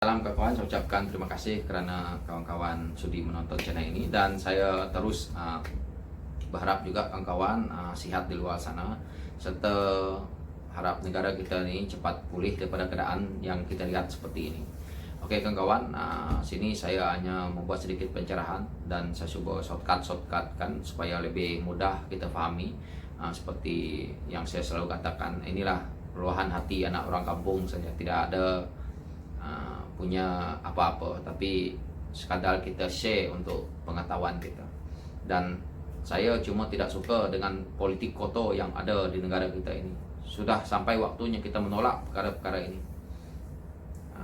Salam kawan, saya ucapkan terima kasih kerana kawan-kawan sudi menonton channel ini, dan saya terus berharap juga kawan-kawan sihat di luar sana, serta harap negara kita ini cepat pulih daripada keadaan yang kita lihat seperti ini. Oke kawan-kawan, sini saya hanya membuat sedikit pencerahan dan saya coba shortcut kan supaya lebih mudah kita fahami. Seperti yang saya selalu katakan, inilah luahan hati anak orang kampung saja, tidak ada punya apa-apa, tapi sekadar kita share untuk pengetahuan kita. Dan saya cuma tidak suka dengan politik kotor yang ada di negara kita ini. Sudah sampai waktunya kita menolak perkara-perkara ini.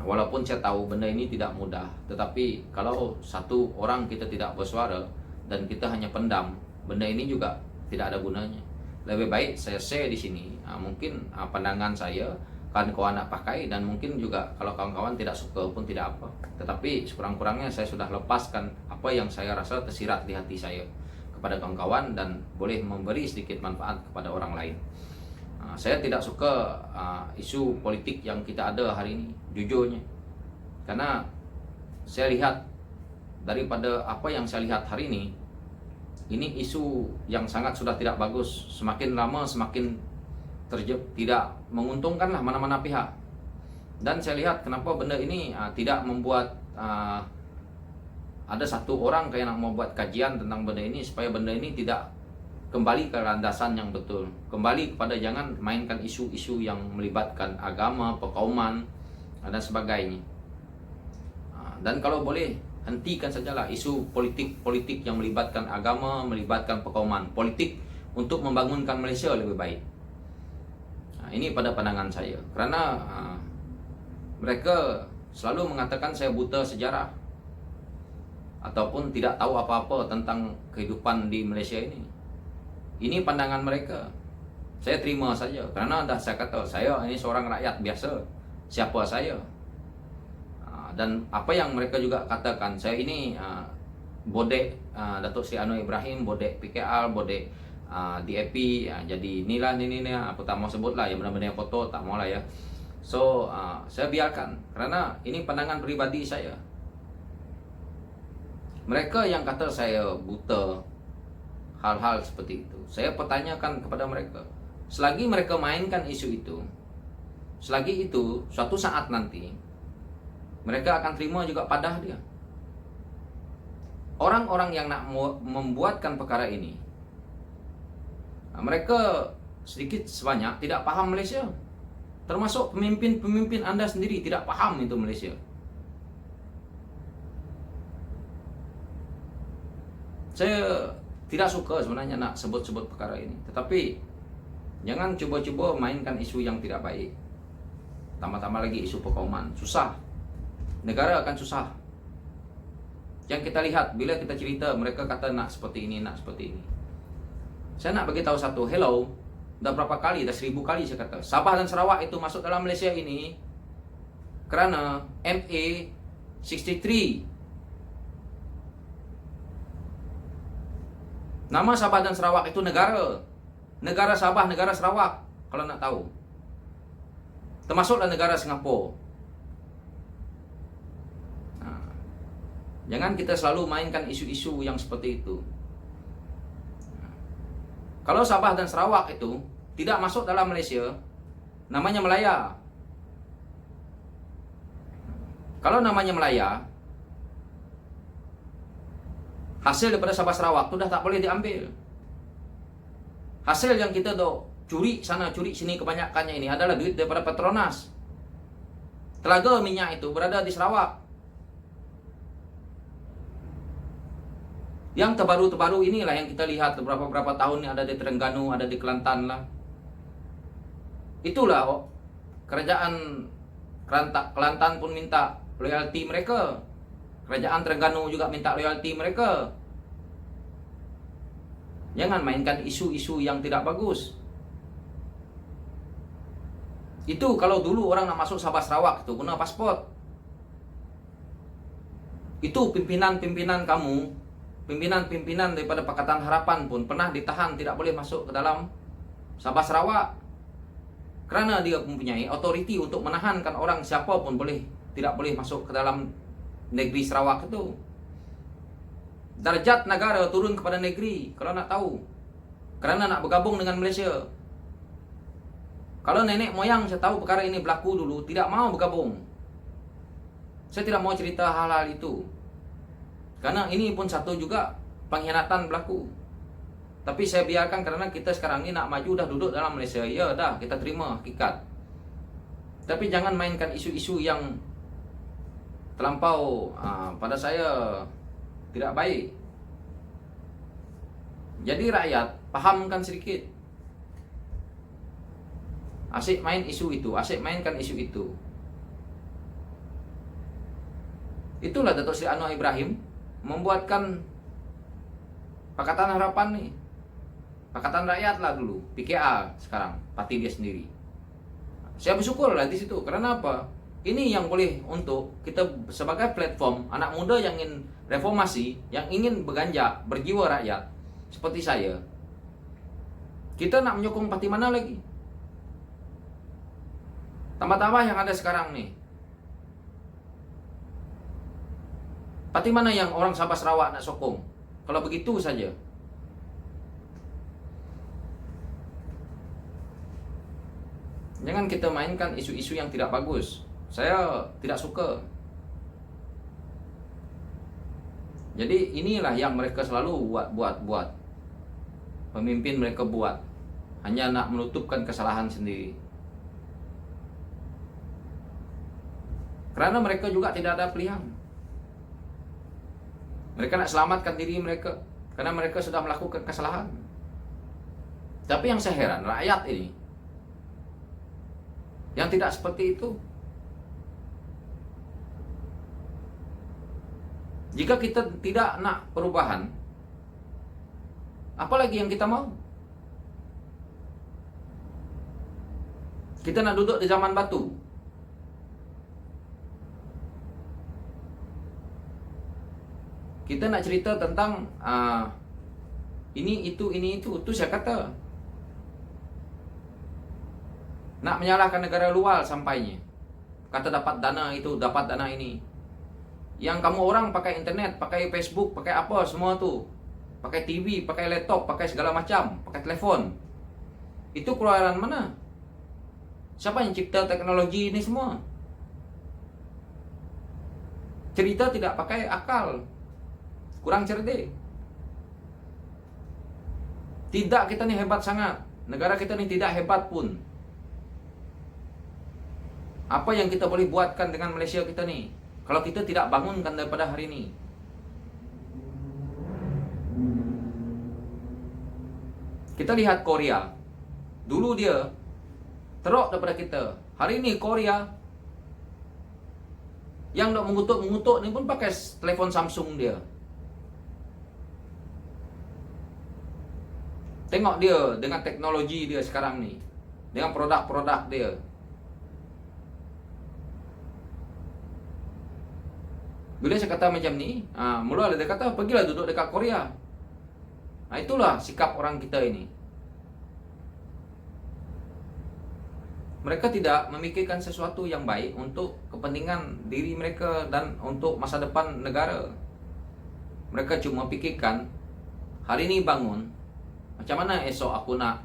Walaupun saya tahu benda ini tidak mudah, tetapi kalau satu orang kita tidak bersuara dan kita hanya pendam, benda ini juga tidak ada gunanya. Lebih baik saya share di sini, mungkin pandangan saya kan kawan nak pakai, dan mungkin juga kalau kawan-kawan tidak suka pun tidak apa, tetapi sekurang-kurangnya saya sudah lepaskan apa yang saya rasa tersirat di hati saya kepada kawan-kawan dan boleh memberi sedikit manfaat kepada orang lain. Saya tidak suka isu politik yang kita ada hari ini, jujurnya, karena saya lihat daripada apa yang saya lihat hari ini isu yang sangat sudah tidak bagus, semakin lama semakin tidak menguntungkanlah mana-mana pihak. Dan saya lihat kenapa benda ini tidak membuat ada satu orang kayak nak membuat kajian tentang benda ini, supaya benda ini tidak kembali ke landasan yang betul, kembali kepada jangan mainkan isu-isu yang melibatkan agama, perkauman dan sebagainya. Dan kalau boleh hentikan sajalah isu politik yang melibatkan agama, melibatkan perkauman. Politik untuk membangunkan Malaysia lebih baik. Ini pada pandangan saya, kerana mereka selalu mengatakan saya buta sejarah ataupun tidak tahu apa-apa tentang kehidupan di Malaysia ini. Ini pandangan mereka. Saya terima saja, kerana dah saya kata saya ini seorang rakyat biasa. Siapa saya? Dan apa yang mereka juga katakan, saya ini bodek Datuk Seri Anwar Ibrahim, bodek PKR, bodek DAP, jadi inilah ini aku tak mau sebut lah yang benar-benar kotor, tak mau lah ya. So saya biarkan, kerana ini pandangan pribadi saya. Mereka yang kata saya buta hal-hal seperti itu, saya pertanyakan kepada mereka, selagi mereka mainkan isu itu, selagi itu suatu saat nanti mereka akan terima juga padah dia. Orang-orang yang nak membuatkan perkara ini, mereka sedikit sebanyak tidak paham Malaysia. Termasuk pemimpin-pemimpin anda sendiri tidak paham itu Malaysia. Saya tidak suka sebenarnya nak sebut-sebut perkara ini, tetapi jangan cuba-cuba mainkan isu yang tidak baik. Tambah-tambah lagi isu perkauman, susah. Negara akan susah. Yang kita lihat bila kita cerita, mereka kata nak seperti ini, nak seperti ini. Saya nak bagi tahu satu, hello, dah berapa kali, dah 1000 kali saya kata, Sabah dan Sarawak itu masuk dalam Malaysia ini kerana MA 63. Nama Sabah dan Sarawak itu negara. Negara Sabah, negara Sarawak, kalau nak tahu. Termasuklah negara Singapura. Jangan kita selalu mainkan isu-isu yang seperti itu. Kalau Sabah dan Sarawak itu tidak masuk dalam Malaysia, namanya Melaya. Kalau namanya Melaya, hasil daripada Sabah Sarawak itu dah tak boleh diambil. Hasil yang kita curi sana, curi sini, kebanyakannya ini adalah duit daripada Petronas. Telaga minyak itu berada di Sarawak. Yang terbaru-terbaru inilah yang kita lihat beberapa tahun ini ada di Terengganu, ada di Kelantan lah. Itulah kerajaan Kelantan pun minta loyalti mereka. Kerajaan Terengganu juga minta loyalti mereka. Jangan mainkan isu-isu yang tidak bagus. Itu kalau dulu orang nak masuk Sabah Sarawak itu guna pasport. Itu pimpinan-pimpinan kamu, pimpinan-pimpinan daripada Pakatan Harapan pun pernah ditahan, tidak boleh masuk ke dalam Sabah Sarawak, kerana dia mempunyai otoriti untuk menahankan orang siapa pun boleh tidak boleh masuk ke dalam negeri Sarawak itu. Darjat negara turun kepada negeri kalau nak tahu. Kerana nak bergabung dengan Malaysia. Kalau nenek moyang saya tahu perkara ini berlaku dulu, tidak mau bergabung. Saya tidak mau cerita hal-hal itu. Karena ini pun satu juga pengkhianatan berlaku. Tapi saya biarkan karena kita sekarang ni nak maju dah duduk dalam Malaysia. Ya dah, kita terima hakikat. Tapi jangan mainkan isu-isu yang terlampau pada saya tidak baik. Jadi rakyat pahamkan sedikit. Asyik main isu itu, asyik mainkan isu itu. Itulah Datuk Seri Anwar Ibrahim membuatkan Pakatan Harapan nih. Pakatan Rakyat lah dulu, PKR sekarang, parti dia sendiri. Saya bersyukur lah di situ. Karena apa? Ini yang boleh untuk kita sebagai platform anak muda yang ingin reformasi, yang ingin berganjak, berjiwa rakyat seperti saya. Kita nak menyokong parti mana lagi? Tambah-tambah yang ada sekarang nih. Parti mana yang orang Sabah Sarawak nak sokong? Kalau begitu saja. Jangan kita mainkan isu-isu yang tidak bagus. Saya tidak suka. Jadi inilah yang mereka selalu buat. Pemimpin mereka buat. Hanya nak menutupkan kesalahan sendiri. Karena mereka juga tidak ada pilihan. Mereka nak selamatkan diri mereka. Karena mereka sudah melakukan kesalahan. Tapi yang saya heran, rakyat ini yang tidak seperti itu. Jika kita tidak nak perubahan, apalagi yang kita mau? Kita nak duduk di zaman batu. Kita nak cerita tentang ini itu. Itu saya kata. Nak menyalahkan negara luar sampainya. Kata dapat dana itu, dapat dana ini. Yang kamu orang pakai internet, pakai Facebook, pakai apa semua tu. Pakai TV, pakai laptop, pakai segala macam, pakai telefon. Itu keluaran mana? Siapa yang cipta teknologi ini semua? Cerita tidak pakai akal. Kurang cerdik. Tidak, kita ni hebat sangat. Negara kita ni tidak hebat pun. Apa yang kita boleh buatkan dengan Malaysia kita ni? Kalau kita tidak bangunkan daripada hari ini. Kita lihat Korea. Dulu dia teruk daripada kita. Hari ini Korea yang nak mengutuk ni pun pakai telefon Samsung dia. Tengok dia dengan teknologi dia sekarang ni. Dengan produk-produk dia. Bila saya kata macam ni, mula dia kata, pergilah duduk dekat Korea. Itulah sikap orang kita ini. Mereka tidak memikirkan sesuatu yang baik untuk kepentingan diri mereka dan untuk masa depan negara. Mereka cuma pikirkan, hari ini bangun, macam mana esok aku nak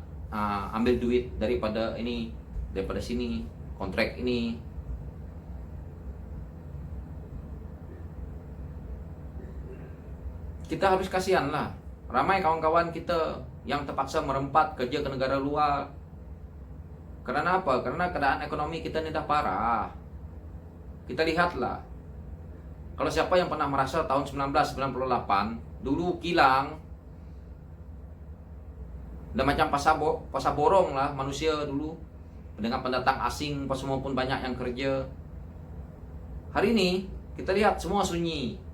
ambil duit daripada ini, daripada sini, kontrak ini. Kita harus kasihan lah. Ramai kawan-kawan kita yang terpaksa merempat kerja ke negara luar. Kerana apa? Kerana keadaan ekonomi kita ni dah parah. Kita lihatlah. Kalau siapa yang pernah merasa tahun 1998, dulu kilang. Dan macam pasar borong lah manusia dulu. Dengan pendatang asing semua pun banyak yang kerja. Hari ini kita lihat semua sunyi.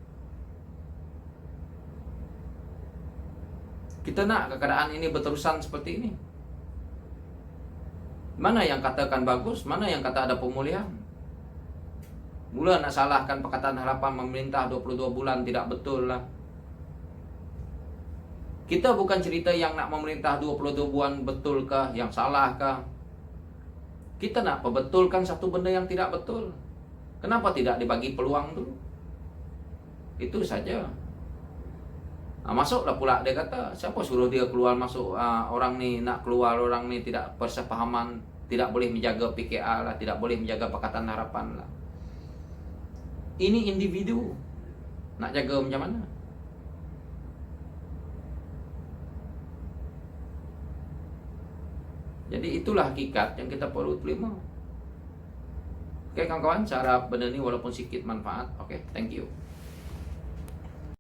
Kita nak keadaan ini berterusan seperti ini. Mana yang katakan bagus, mana yang kata ada pemulihan. Mula nak salahkan Pakatan Harapan memerintah 22 bulan, tidak betul lah. Kita bukan cerita yang nak memerintah 22 bulan betulkah, yang salahkah. Kita nak perbetulkan satu benda yang tidak betul. Kenapa tidak dibagi peluang dulu? Itu saja. Nah, masuklah pula dia kata, siapa suruh dia keluar masuk, orang nih nak keluar, orang nih tidak persepahaman, tidak boleh menjaga PKA lah, tidak boleh menjaga Pakatan Harapan lah. Ini individu, nak jaga macam mana? Jadi itulah hakikat yang kita perlu terima. Oke kawan-kawan, cara benda ni walaupun sikit manfaat. Oke, thank you.